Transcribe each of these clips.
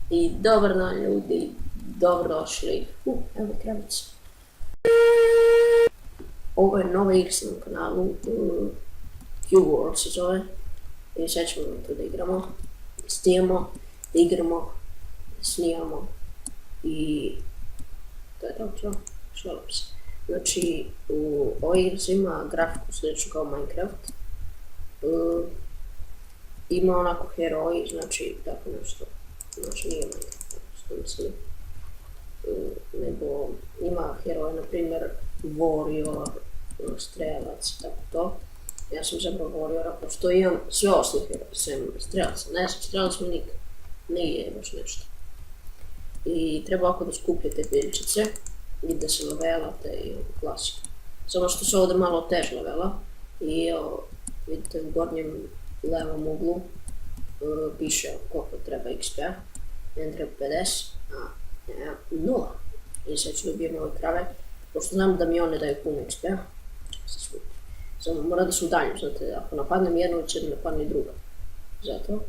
I dobar dan ljudi, dobrodošli u evo kravicu. Ovo je nova igra na kanalu, Cube World se zove. I sad ćemo to da igramo, snijamo, da igramo, snijamo i to je to, šalim se. Znači, u ovoj igri se ima grafiku sličnu kao Minecraft. Ima onako heroji, znači tako nešto, znači nije Minecraft, što mislim, nego ima heroje, na primjer Warrior, strelac, tako to. Ja sam zapravo Warriora, pošto imam sve ostale heroje, sem strelca, ne znam, strelac mi nikad, nije baš nešto. I treba ovako da skupljate biljčice i da se levelate i klasika. Samo što se ovdje malo teže levela i vidite u gornjem levom uglu piše koliko treba XP, meni treba 50, a ja 0. I sad ću dobijem ove krave, pošto znam da mi one daju puno XP. Samo mora da se udaljim, znate, ako napadnem jednu, će da napadne i druga. Zato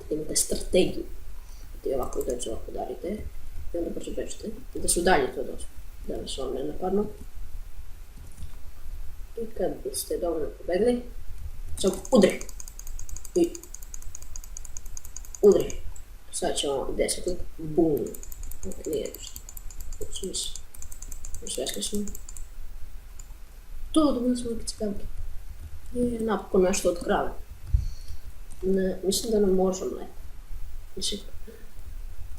imate strategiju. I ovako dođe, ovako darite i onda brzo bežite. I da se udaljite od osma, da vas vam ne napadnu. I kad ste dovoljno pobegli, samo udri. I udri. Sad ćemo 10 klik, bum. Nije ništa. Ups, svesni smo. To, dobili smo neke cipelke. I napokon nešto od krave. Ne, mislim da nam može mleko.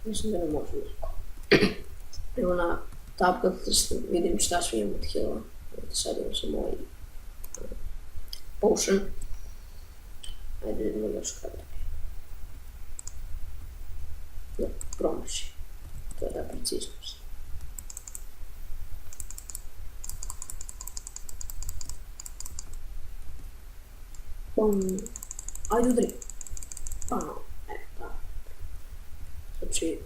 Mislim da nam može mleko. Evo na tapkat vidim šta svi imam od healova. Sad imam samo ovaj potion. Ajde vidimo još krave. Ne, promaši. To je da preciznost. Ajde udri. Tako. Znači,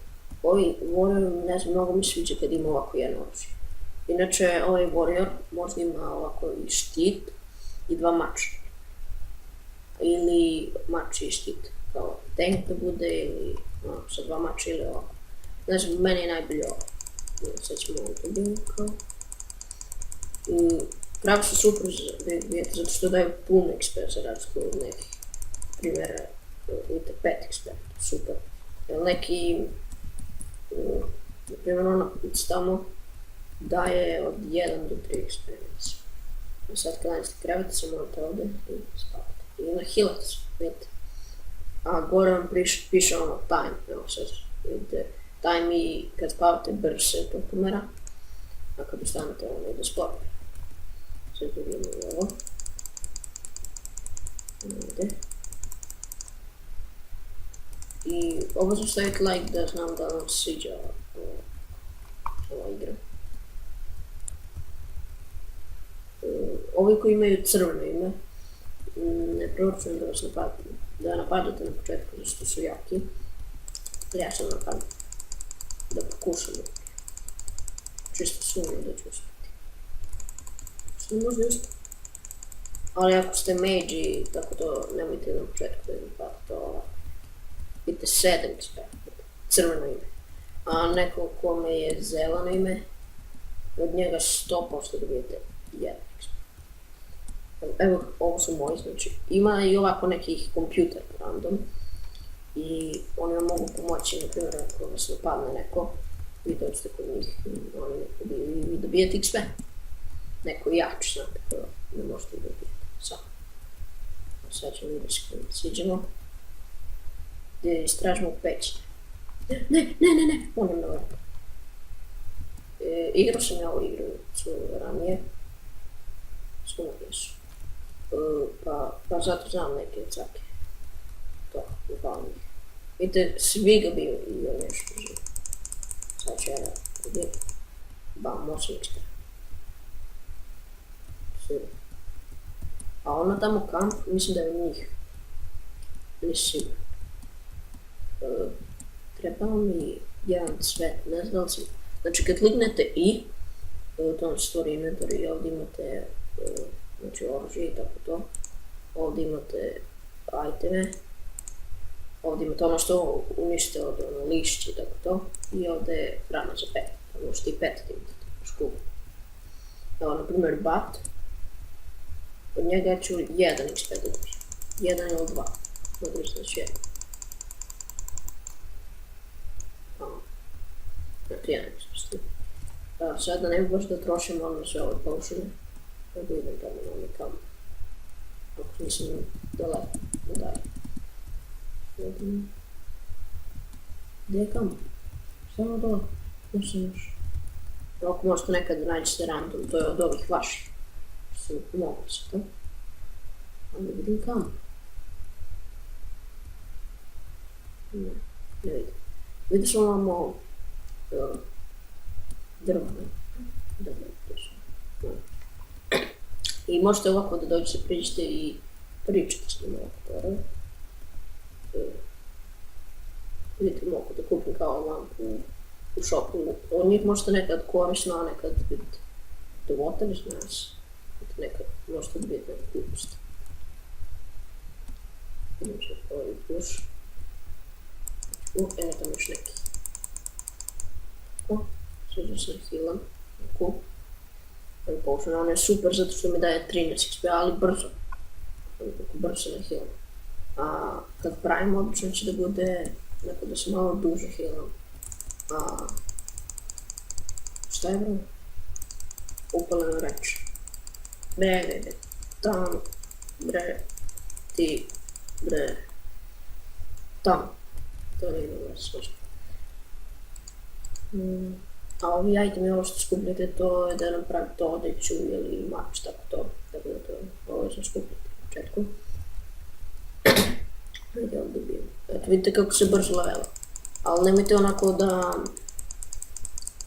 ovaj Warrior, ne znam, mnogo mi sviđa kad ima ovako jedno oružje. Inače, ovaj Warrior možda ima ovako i štit i dva mača. Ili mač i štit, kao tank da bude ili sa dva mača ili ovako. Ne znam, meni je najbolje ovo. Sad ćemo ovo dobiti kao. Krave su super da ih bijete, zato što daju puno XP za razliku od nekih. Primjer, vidite 5 XP, super. Neki, na primjer ona tamo daje od 1 do 3 XP. Sad kad nađete krevete se morate ovdje i spavate. I nahilate se, vidite. A gore vam piše ono time, evo sad vidite. Time i kad spavate brzo se to pomera, a kad ustanete ono ide sporo. Sad vidimo ovo. Ovdje. I obavezno stavite like da znam da vam sviđa ova igra. Ovi koji imaju crveno ime, ne preporučujem da vas napadate na početku, zato što su jaki. Ja sam napadam. Da pokušam. Čisto sumnjam da ću uspjeti. Što ne možda uspjeti. Ali ako ste mage, tako to nemojte na početku da napadate to. Vidite 7 XP, crveno ime. A neko kome je zeleno ime, od njega 100% dobijete 1 XP. Evo, ovo su moji, znači ima i ovako nekih kompjuter random. I oni vam mogu pomoći, na primjer, ako vas napadne neko, vi dođete kod njih i vi dobijete XP. Neko je jači, znate, to ne možete dobijeti. Sad ćemo vidjeti s kojim siđemo. Gdje istražimo u peći. Ne, molim da vrlo. Igrao sam ja ovu igru ranije. Skunovije su. Pa zato znam neke cake. To, uglavnom ih. Vidite, svi ga bio i on nešto živ. Sad ću ja vidim. Bam, 8 XP. Super. A ono tamo kamp, mislim da je u njih. Nisi sigurno. Trebao mi jedan cvet, ne znam da li sam. Znači kad kliknete i, to vam stvori inventory i ovdje imate znači oružje i tako to. Ovdje imate iteme Ovdje imate ono što unište od ono lišće i tako to. I ovdje je hrana za pet. Možete i pet imati u školu. Evo, na primjer, bat. Od njega ću 1 XP da dobijem. 1 ili 2. Mogu reći da ću 1. Znači 1 XP. Sad da ne bi baš da trošim ono sve ove površine. Da idem tamo na onaj kamen. Ako nisam daleko, da daje. Gdje je kamen? Samo dole. Nisam još. Ako možete nekad nađete random, to je od ovih vaših. Što sam pomogli se to. Ali vidim kamen. Ne vidim. Vidim što imamo drva, ne? Da, to su. I možete ovako da dođete, priđete i pričate s njima ovako. Vidite, mogu da kupim kao lampu u shopu. Od njih možete nekad korisno, a nekad vidite dovotali s nas. Nekad možete biti nekad gluposti. Idem se ovaj puš. Eno tamo još neki. Sviđa se healam. Potion, on je super zato što mi daje 13 XP, ali brzo. Brzo se ne healam. A kad pravim obično će da bude neko da se malo duže healam. Šta je bro? Upalena reč. Bre, tam, bre, ti, bre, tam. To nije dobro slušati. A ovi itemi, ovo što skupljate, to je da napravite odeću ili mač, tako to. Tako da to ovo sam skupljati u početku. Ajde ovdje bijem. Eto, vidite kako se brzo levela. Ali nemojte onako da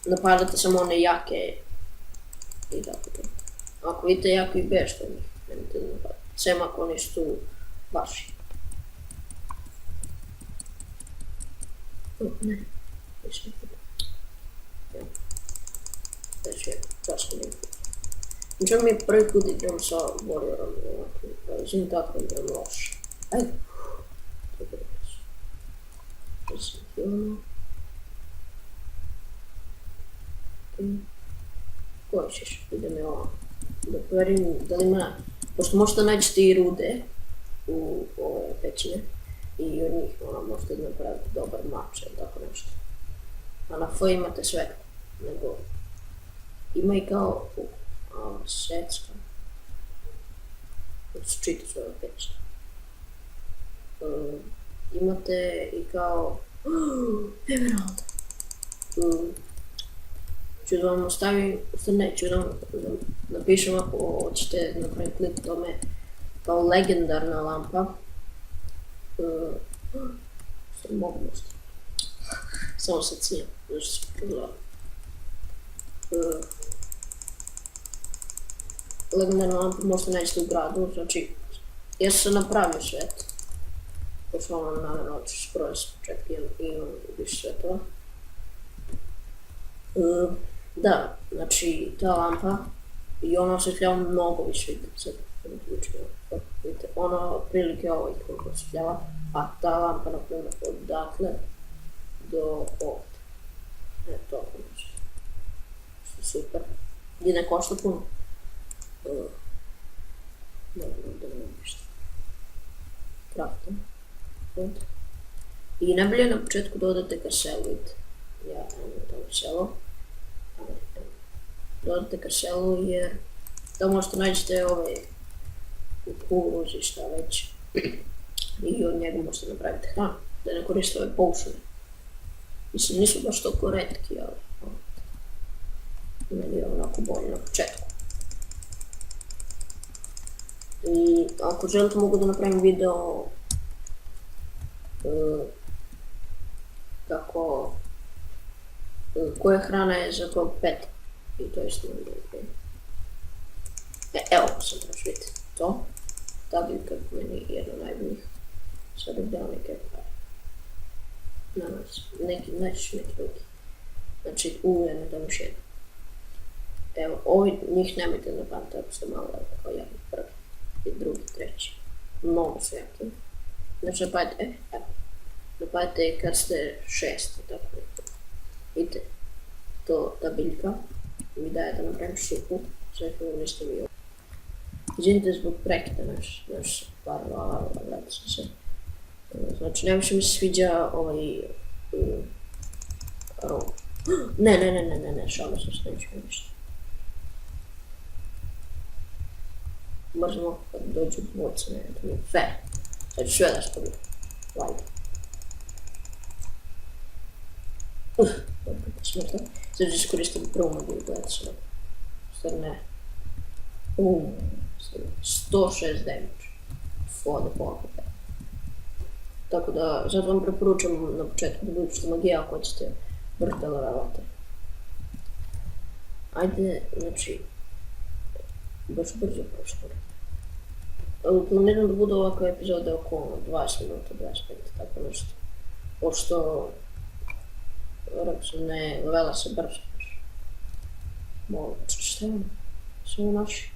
napadate samo one jake i tako to. Ako vidite jako i bežite njih, nemojte da napadate. Sem ako oni su vaši. Ne, nisam vidio. Znači, časko mi je put. Znači mi je prvi put igram sa Warriorom, zim tako igram loš. Ajde. To je dobro. Da sam healano. Koji ćeš? Idem je ovako. Da provjerim da li ima... Pošto možete nađete i rude u ove pećine. I od njih možete napraviti dobar mač ili tako nešto. A na F imate svega. Nego ima i kao secka. Da se čita sve ove pećine. Imate i kao emerald. Ću da vam ostavim, ću da vam napišem ako hoćete napraviti klip tome kao legendarna lampa. Što mogu možda. Samo sad snijem, nešto se progledam. Legendarna lampa možete naći u gradu, znači ja sam napravio svet. Pošto vam naravno ću skoro s početka imam više svetova. Da, znači ta lampa i ona osvetljava mnogo više, vidite, ona otprilike ovo koliko osvetljava, a ta lampa napravljena odatle do ovdje. To znači, što je super. I ne košta puno. Dobro, da ne ništa. Kraftam. I najbolje na početku dodate kaselu, vidite. Ja imam tamo selo. Dodate kaselu jer da možete nađete ove kukuruz i šta već. I od njega možete napraviti hranu, da ne koriste ove potione. Mislim, nisu baš toliko retki, ali meni je onako bolje na početku. I ako želite mogu da napravim video kako koja hrana je za kog peta. I to je isto ok. Evo sam traži vidjeti to. Ta biljka meni je jedna najboljih. Sad bih dao neke nanas. Nećeš neki veliki. Znači uvijek ne dam još jedan. Evo, ovi njih nemojte napadati ako ste malo kao ja prvi. I drugi, treći. Mnogo su jaki. Znači napadite, evo. Napajte kad ste 6, tako nekako. Vidite, ta biljka mi daje da napravim supu, sve kako niste vi ovo. Izvinite zbog prekida naš par gleda sam se. Znači, najviše mi se sviđa ovaj rog. Ne, šalim sam se, neću ništa. Možemo kad dođu boce, ne, to mi je fair. Sad ću sve da stavim. Lajde. Dobro, smrta. Sad ću iskoristim prvu mobilu, gledajte se. Stvar ne. 106 damage. Fode pokupe. Tako da, zato vam preporučam na početku da budućete magija ako ćete brzo da levelate. Ajde, znači, baš brzo prošlo. Planiram da budu ovakve epizode oko 20 minuta, 25, tako nešto. Pošto, rekao sam, ne levela se brzo. Malo, šta je ono? Samo naši.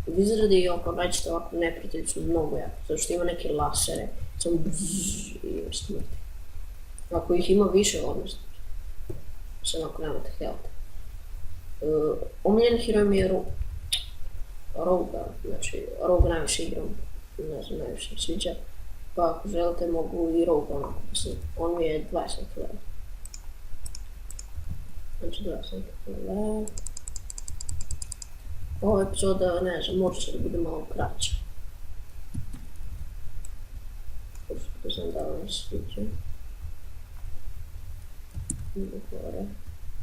Wizardi i oko nađete ovako neprijatelji su mnogo jaki, zato što ima neke lasere, samo bzzz i smrti. Ako ih ima više odnosno, samo ako nemate health. Omiljen heroj mi je Roga, znači Roga najviše igram, ne znam, najviše sviđa. Pa ako želite mogu i Roga onako mislim, on mi je 20 level. Znači 20 level. Ova epizoda, ne znam, možda će da bude malo kraća. Pošto znam da vam se sviđa. Idemo gore.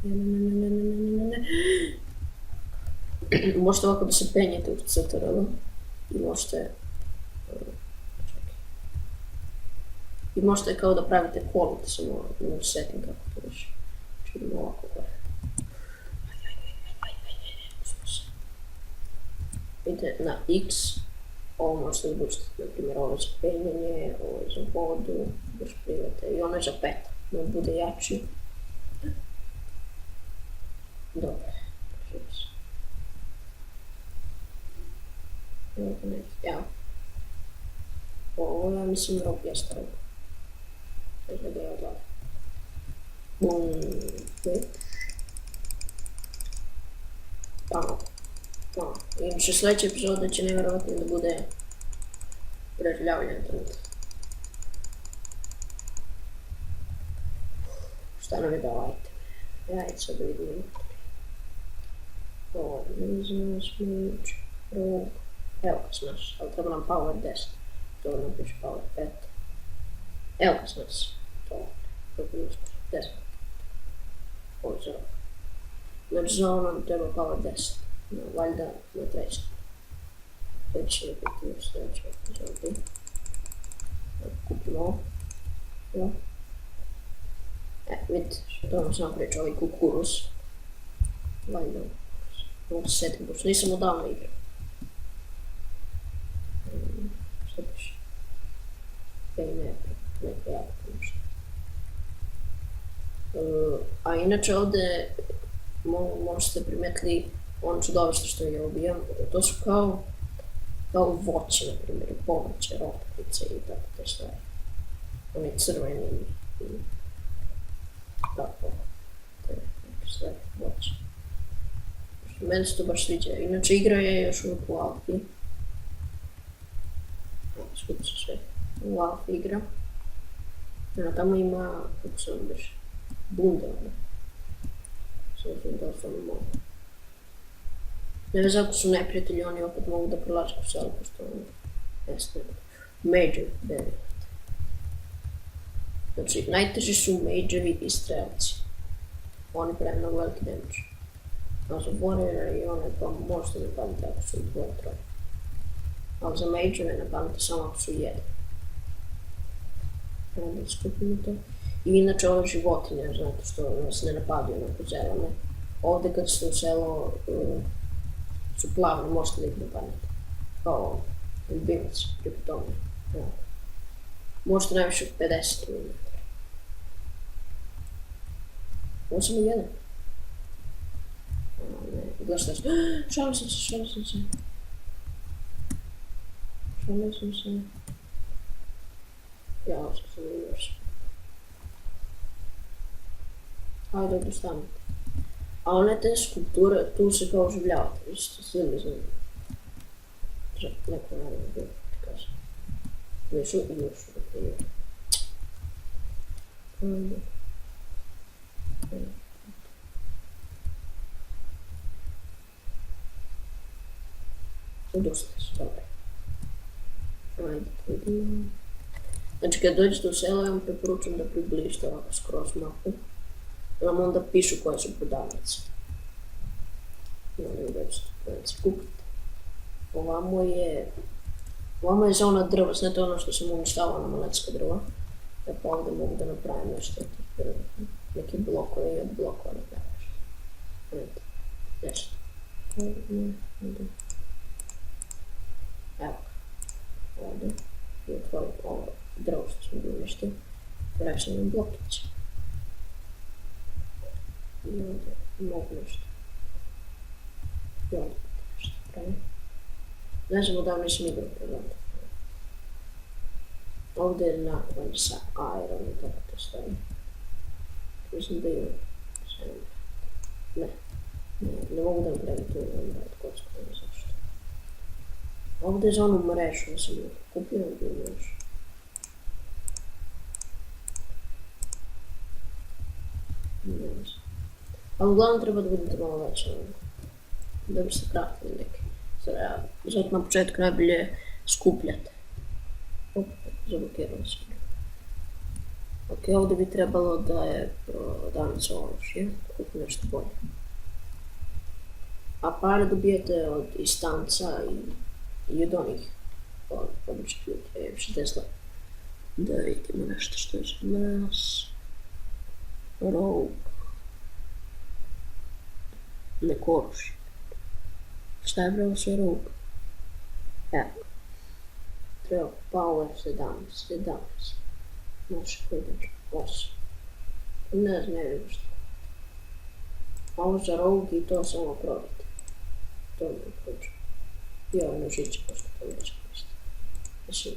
Ne. Možete ovako da se penjete u CTRL i možete... I možete kao da pravite kolut, samo na setting kako to reći. Znači idemo ovako gore. Vidite, na X, ovo možete da bučite, na primjer, ovo je za penjanje, ovo je za vodu, da šprivate, i ono je za peta, da bude jači. Dobro, ja. Ovo ja mislim rok jeste rok. Sad da ga je odlada. I sljedeća epizoda će nevjerovatno da bude preživljavanje trenutno. Šta nam je dao item? Ajde sad da vidimo. Ovo, ne znam, smić, rog. Evo ga smaš, ali treba nam power 10. To nam piše power 5. Evo ga smaš. To, kako mi smaš, 10. Ovo je za rog. Znači za ovo nam treba power 10. No, valjda na 30. Već će biti u sljedećoj epizodi. Kupimo ovo. Ja. Vidite, to nam sam pričao, ovaj kukuruz. Valjda. Mogu se setim, pošto nisam odavno igrao. Što piše? Neko jako nešto. A inače ovdje možete primetili ono čudovište što ja ubijam. To su kao voće, na primjer, povrće, rotkvice i tako te stvari. Oni crveni i tako. Te neke stvari, voće. Meni se to baš sviđa. Inače igra je još uvijek u alfi. Skupi se sve. U alfi igra. Tamo ima, kako se on biš, bunda. Sve znam da ostalo mogu. Ne vez ako su neprijatelji, oni opet mogu da prolaze po selu, pošto ono jeste major benefit. Znači, najteži su majori i strelci. Oni pravi mnogo veliki damage. A za warriora i one pa možete napaditi ako su dvoje, troje. Ali za majore napadite samo ako su jedan. Onda skupimo to. I inače ove životinje, znate što nas ne napadaju onako zelene. Ovdje kad ste u selo su plavne, možete da ih napadnete. Kao ljubimac, pripitomne. Možete najviše 50 mm. Ovo samo jedan. Ne, gledaj šta se. Šalim sam se. Ne znam se. Ja sam još. Ajde, odustanem. A one te skulpture, tu se kao oživljavate, isto svi ne znam. Neko naravno bilo, ti kažem. Nisu i još uvijek. Dosta su, dobro. Ajde, vidimo. Znači, kad dođete u selo, ja vam preporučujem da približite ovako skroz mapu. Vam onda pišu koje su prodavnice. I onda gdje ćete prodavnice kupiti. Ovamo je zona drva, znate ono što sam uništavao na malecka drva. Ja pa ovdje mogu da napravim nešto od tih drva. Neki blokove i od blokova napraviš. Vidite, nešto. Evo ga. Ovdje. I otvorim ovo drvo što smo bili uništili. Praviš nam blokić. I ovdje mogu nešto. I ovdje nešto pravim. Ne znam odavno nisam igrao programa. Ovdje je nakon sa Iron i tako to stoji. Mislim da imam. Ne mogu da napravim tu imam rad kocku, ne znam zašto. Ovdje je za onu mrežu, ja sam kupio ovdje mrežu. Ne znam. Ali uglavnom treba da budete malo veće, da bi se kratili neki. Zato na početku najbolje skupljate. Zablokiralo sam. Ok, ovdje bi trebalo da je prodavnica oružja, kupi nešto bolje. A pare dobijete od istanca i od onih običnih ljudi, ja imam 60 let. Da vidimo nešto što je za nas. Rogue. Neko oružje. Šta je bravo sve Rogue? Evo. Treba Power 17. Naši koji 8. Ne znam, ne vidim što. Ovo za Rogue i to samo probiti. To mi uključu. I ovo nožiće, pošto to neće koristiti. Mislim,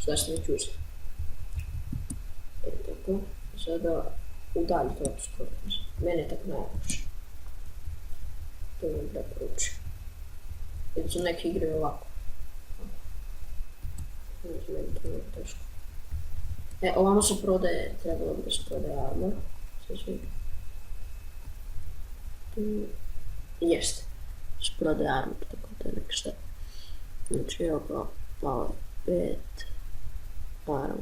šta se neću uzeti. Tako. Sada udaljite ovo skoro. Mene je tako najlakše. To mi preporučujem. Jer su neke igre ovako. Znači, meni to nije teško. Ovamo se prodaje, trebalo bi da se prodaje armor. Sve svi. Jeste. Se prodaje armor, tako da je nek šta. Znači, evo ga, Power 5. Armor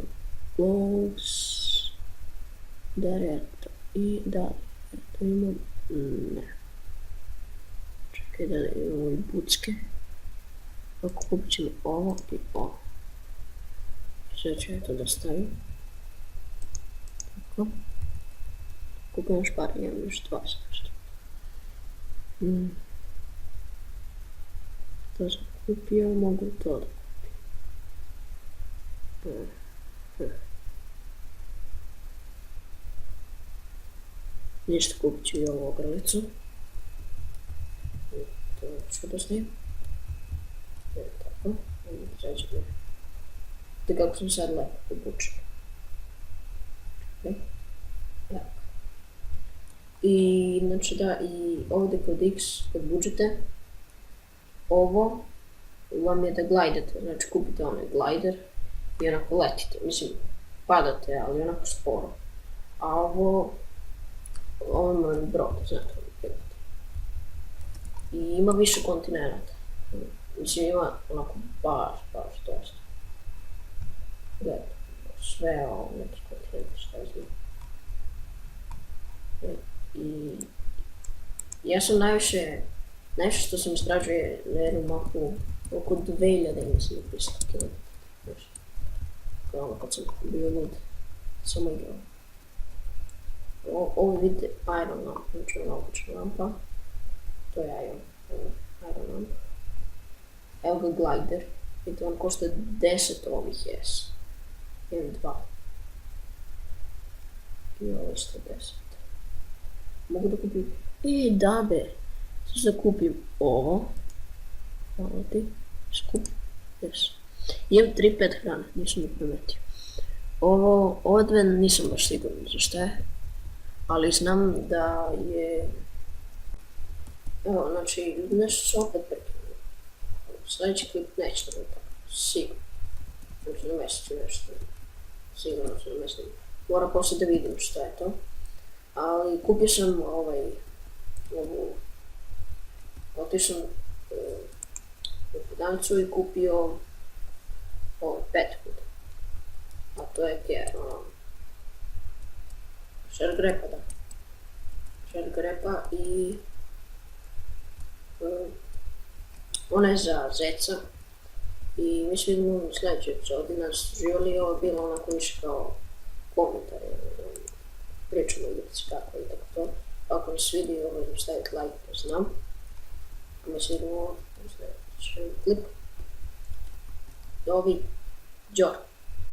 Gloves. Dereto. I da, to imam, ne. Čekaj da imamo i bucke. Ako kupit ćemo ovo i ovo. Sve ću ja to da stavim. Tako. Kupim još par, imam još 20 nešto. To sam kupio, mogu to da kupim. Ništa, kupit ću i ovu ogrlicu. To je čudosnije. Tako, sad ću gledati. Da kako sam sad lepo obučen. Evo. I znači da, i ovdje kod X, kad buđete, ovo vam je da glidate, znači kupite onaj glider i onako letite, mislim, padate, ali onako sporo. A ovo je brod, znate ono prilike. I ima više kontinenta. Mislim, ima onako baš dosta. Gledajte, sve ovo, neki kontinent, šta je znam. I ja sam najviše što sam istražuje na jednu mapu oko 2000, mislim, 500 km. Kao ono kad sam bio lud, samo igrao. Ovo vidite Iron Lamp, znači ona obična lampa. To je Iron Lamp. Evo ga glider, vidite on košta 10 ovih S. Imam 2. I ovo isto 10. Mogu da kupim, da be, sad da kupim ovo. Hvala ti, skup, yes. Jem 3-5 hrane, nisam ih primetio. Ove dve nisam baš siguran za šta je, ali znam da je... Evo, znači, nešto ću opet prekinuti. Sljedeći klip neće da tako, sigurno. Znači, namestit ću nešto. Sigurno ću namestit. Moram poslije da vidim šta je to. Ali kupio sam otišao sam u prodavnicu i kupio pet puta. A to je šergrepa, da. Šergrepa i ona je za zeca. I mislim u sljedećoj epizodi nas živjeli, ovo je bilo onako više kao komentar, pričamo o igrici kako i tako to. Ako mi se vidi, staviti like da znam. A mi se vidimo u sljedećem klipu. Doviđo!